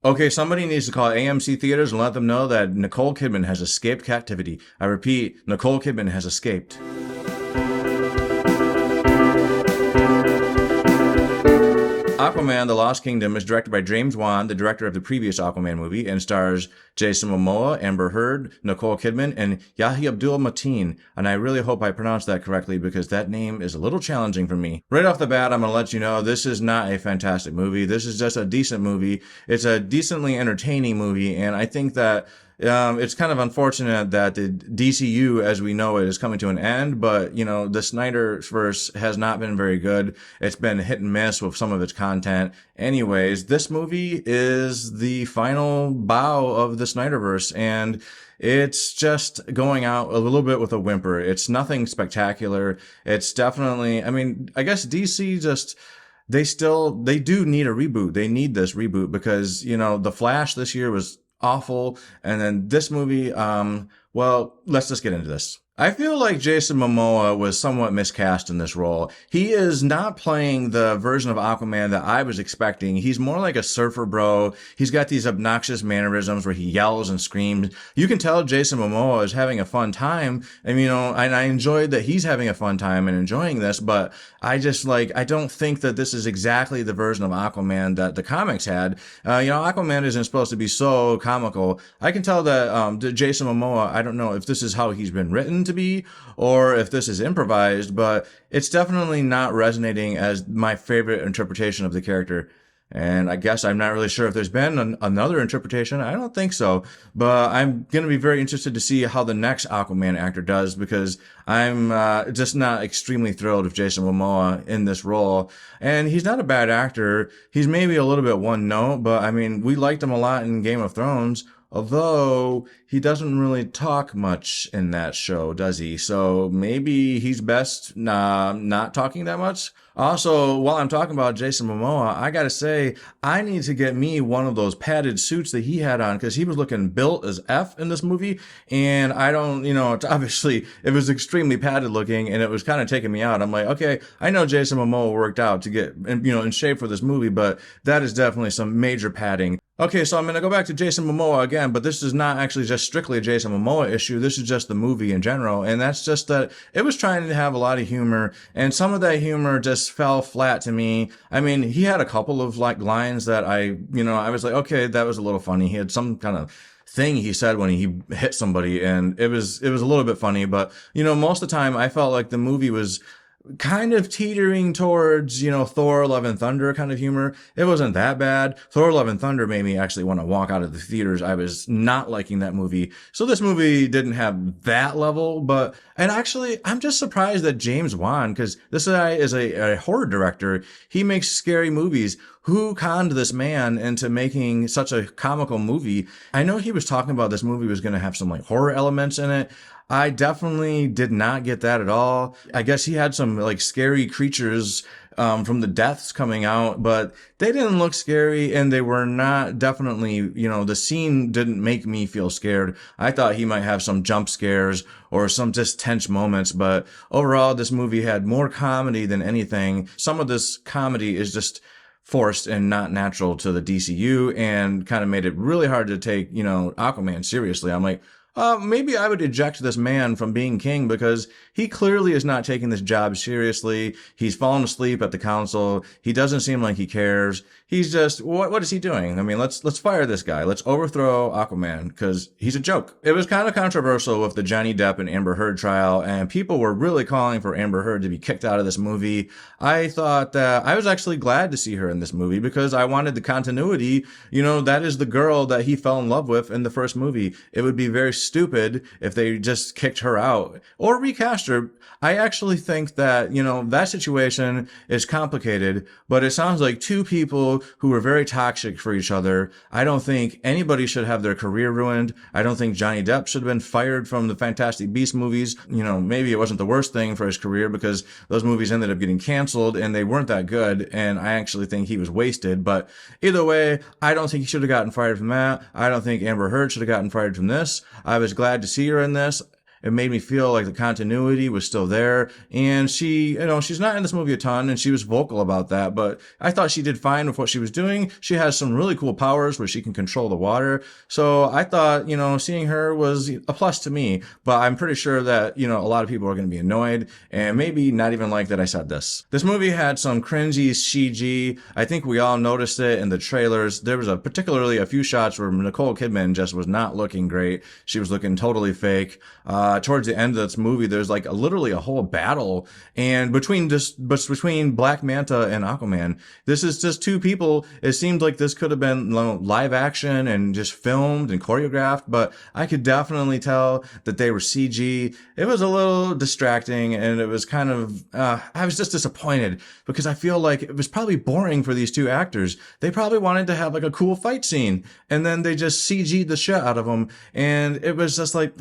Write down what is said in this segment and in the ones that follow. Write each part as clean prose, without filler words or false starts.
Okay, somebody needs to call AMC Theaters and let them know that Nicole Kidman has escaped captivity. I repeat, Nicole Kidman has escaped. Aquaman, The Lost Kingdom is directed by James Wan, the director of the previous Aquaman movie, and stars Jason Mamoa, Amber Heard, Nicole Kidman, and Yahya Abdul-Mateen. And I really hope I pronounced that correctly because that name is a little challenging for me. Right off the bat, I'm going to let you know this is not a fantastic movie. This is just a decent movie. It's a decently entertaining movie, and I think that it's kind of unfortunate that the DCU, as we know it, is coming to an end, but, the Snyderverse has not been very good. It's been hit and miss with some of its content. Anyways, this movie is the final bow of the Snyderverse, and it's just going out a little bit with a whimper. It's nothing spectacular. It's definitely, I guess DC just, they do need a reboot. They need this reboot because, The Flash this year was awful. And then this movie, well, let's just get into this. I feel like Jason Mamoa was somewhat miscast in this role. He is not playing the version of Aquaman that I was expecting. He's more like a surfer bro. He's got these obnoxious mannerisms where he yells and screams. You can tell Jason Mamoa is having a fun time. And, and I enjoyed that he's having a fun time and enjoying this, but I don't think that this is exactly the version of Aquaman that the comics had. Aquaman isn't supposed to be so comical. I can tell that, Jason Mamoa, I don't know if this is how he's been written to be or if this is improvised, but it's definitely not resonating as my favorite interpretation of the character. And I guess I'm not really sure if there's been another interpretation. I don't think so. But I'm going to be very interested to see how the next Aquaman actor does because I'm just not extremely thrilled with Jason Momoa in this role. And he's not a bad actor. He's maybe a little bit one note, but we liked him a lot in Game of Thrones. Although he doesn't really talk much in that show, does he? So maybe he's best not talking that much. Also, while I'm talking about Jason Momoa, I gotta say, I need to get me one of those padded suits that he had on because he was looking built as F in this movie. And I don't, obviously it was extremely padded looking and it was kind of taking me out. I'm like, okay, I know Jason Momoa worked out to get, in shape for this movie, but that is definitely some major padding. Okay, so I'm going to go back to Jason Momoa again, but this is not actually just strictly a Jason Momoa issue. This is just the movie in general. And that's just that it was trying to have a lot of humor and some of that humor just fell flat to me. He had a couple of lines that I was like, okay, that was a little funny. He had some kind of thing he said when he hit somebody and it was a little bit funny, but most of the time I felt like the movie was kind of teetering towards, Thor Love and Thunder kind of humor. It wasn't that bad. Thor Love and Thunder made me actually want to walk out of the theaters. I was not liking that movie. So this movie didn't have that level, and actually, I'm just surprised that James Wan, because this guy is a horror director. He makes scary movies. Who conned this man into making such a comical movie? I know he was talking about this movie was going to have some horror elements in it. I definitely did not get that at all. I guess he had some scary creatures from the deaths coming out, but they didn't look scary and they were not definitely, the scene didn't make me feel scared. I thought he might have some jump scares or some just tense moments, but overall this movie had more comedy than anything. Some of this comedy is just forced and not natural to the DCU and kind of made it really hard to take, Aquaman seriously. I'm like, maybe I would eject this man from being king because he clearly is not taking this job seriously. He's fallen asleep at the council. He doesn't seem like he cares. He's just, what is he doing? Let's fire this guy. Let's overthrow Aquaman because he's a joke. It was kind of controversial with the Johnny Depp and Amber Heard trial, and people were really calling for Amber Heard to be kicked out of this movie. I thought that I was actually glad to see her in this movie because I wanted the continuity. That is the girl that he fell in love with in the first movie. It would be very stupid if they just kicked her out or recast her. I actually think that, that situation is complicated, but it sounds like two people who were very toxic for each other. I don't think anybody should have their career ruined. I don't think Johnny Depp should have been fired from the Fantastic Beasts movies. Maybe it wasn't the worst thing for his career because those movies ended up getting canceled and they weren't that good. And I actually think he was wasted. But either way, I don't think he should have gotten fired from that. I don't think Amber Heard should have gotten fired from this. I was glad to see her in this. It made me feel like the continuity was still there. And she, she's not in this movie a ton, and she was vocal about that, but I thought she did fine with what she was doing. She has some really cool powers where she can control the water. So I thought, seeing her was a plus to me, but I'm pretty sure that, a lot of people are going to be annoyed and maybe not even like that I said this. This movie had some cringy CG. I think we all noticed it in the trailers. There was particularly a few shots where Nicole Kidman just was not looking great. She was looking totally fake. Towards the end of this movie, there's like literally a whole battle, and between Black Manta and Aquaman, this is just two people. It seemed like this could have been live action and just filmed and choreographed, but I could definitely tell that they were CG. It was a little distracting, and it was kind of, I was just disappointed because I feel like it was probably boring for these two actors. They probably wanted to have like a cool fight scene, and then they just CG'd the shit out of them, and it was just like,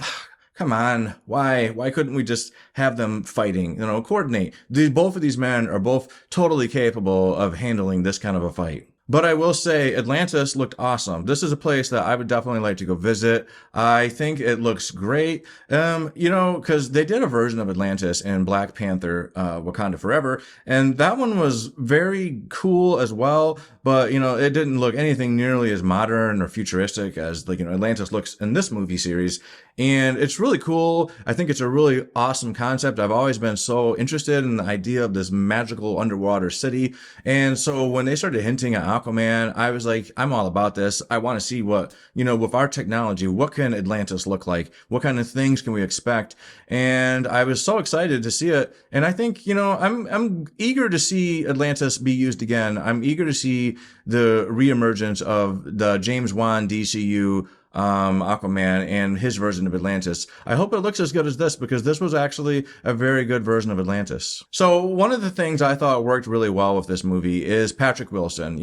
come on, why couldn't we just have them fighting, coordinate? Both of these men are both totally capable of handling this kind of a fight. But I will say Atlantis looked awesome. This is a place that I would definitely like to go visit. I think it looks great. Cause they did a version of Atlantis in Black Panther, Wakanda Forever. And that one was very cool as well. But, it didn't look anything nearly as modern or futuristic as Atlantis looks in this movie series. And it's really cool. I think it's a really awesome concept. I've always been so interested in the idea of this magical underwater city. And so when they started hinting at Aquaman, I was like, I'm all about this. I want to see what, with our technology, what can Atlantis look like? What kind of things can we expect? And I was so excited to see it. And I think, I'm eager to see Atlantis be used again. I'm eager to see the reemergence of the James Wan DCEU Aquaman and his version of Atlantis. I hope it looks as good as this, because this was actually a very good version of Atlantis. So one of the things I thought worked really well with this movie is Patrick Wilson.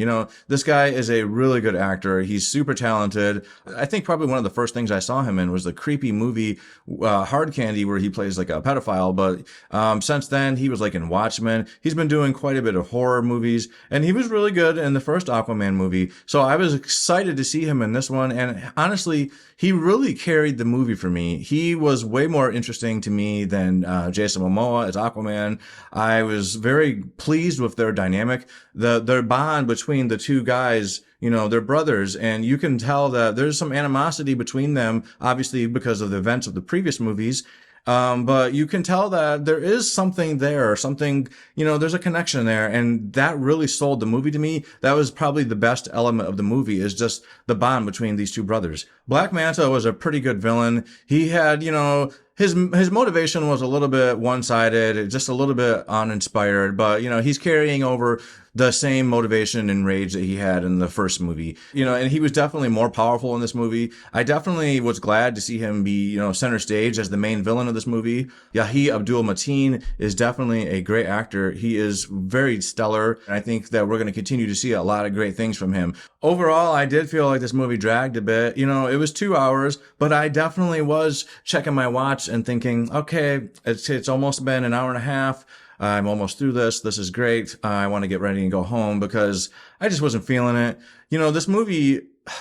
This guy is a really good actor. He's super talented. I think probably one of the first things I saw him in was the creepy movie Hard Candy, where he plays like a pedophile. But since then, he was like in Watchmen. He's been doing quite a bit of horror movies, and he was really good in the first Aquaman movie. So I was excited to see him in this one, and honestly, he really carried the movie for me. He was way more interesting to me than Jason Mamoa as Aquaman. I was very pleased with their dynamic. Their bond between the two guys, they're brothers, and you can tell that there's some animosity between them, obviously because of the events of the previous movies. But you can tell that there is something there, there's a connection there, and that really sold the movie to me. That was probably the best element of the movie, is just the bond between these two brothers. Black Manta was a pretty good villain. He had, his motivation was a little bit one-sided, just a little bit uninspired, but, he's carrying over the same motivation and rage that he had in the first movie, and he was definitely more powerful in this movie. I definitely was glad to see him be, center stage as the main villain of this movie. Yahya Abdul-Mateen is definitely a great actor. He is very stellar, and I think that we're going to continue to see a lot of great things from him. Overall, I did feel like this movie dragged a bit. It was 2 hours, but I definitely was checking my watch and thinking, okay, it's almost been an hour and a half. I'm almost through this. This is great. I want to get ready and go home, because I just wasn't feeling it. This movie,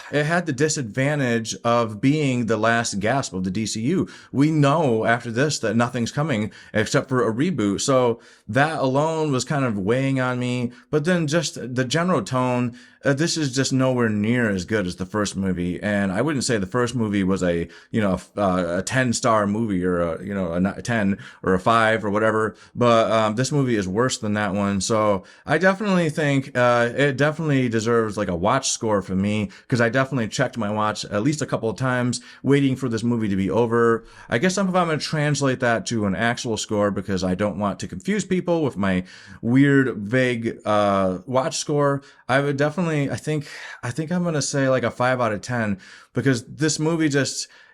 it had the disadvantage of being the last gasp of the DCU. We know after this that nothing's coming except for a reboot. So that alone was kind of weighing on me. But then just the general tone, this is just nowhere near as good as the first movie. And I wouldn't say the first movie was a 10-star movie, or a 10 or a 5 or whatever. But this movie is worse than that one. So I definitely think it definitely deserves like a watch score from me, because I definitely checked my watch at least a couple of times waiting for this movie to be over. I guess I'm going to translate that to an actual score, because I don't want to confuse people with my weird, vague watch score. I would definitely, I think I'm going to say like a 5 out of 10, because this movie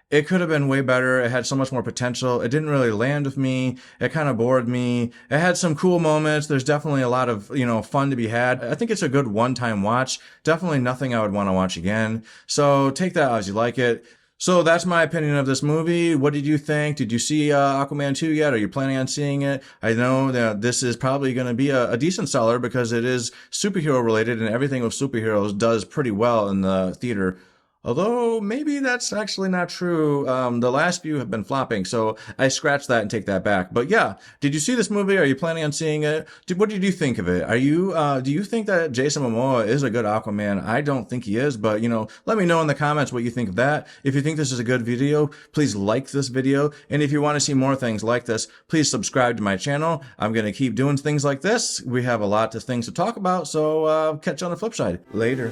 it could have been way better. It had so much more potential. It didn't really land with me. It kind of bored me. It had some cool moments. There's definitely a lot of, fun to be had. I think it's a good one-time watch. Definitely nothing I would want to watch again. So take that as you like it. So that's my opinion of this movie. What did you think? Did you see Aquaman 2 yet? Are you planning on seeing it? I know that this is probably going to be a decent seller, because it is superhero related, and everything with superheroes does pretty well in the theater. Although maybe that's actually not true. The last few have been flopping, so I scratched that and take that back. But yeah, did you see this movie? Are you planning on seeing it? What did you think of it? Do you think that Jason Mamoa is a good Aquaman? I don't think he is, but let me know in the comments what you think of that. If you think this is a good video, please like this video. And if you want to see more things like this, please subscribe to my channel. I'm going to keep doing things like this. We have a lot of things to talk about, so catch you on the flip side. Later.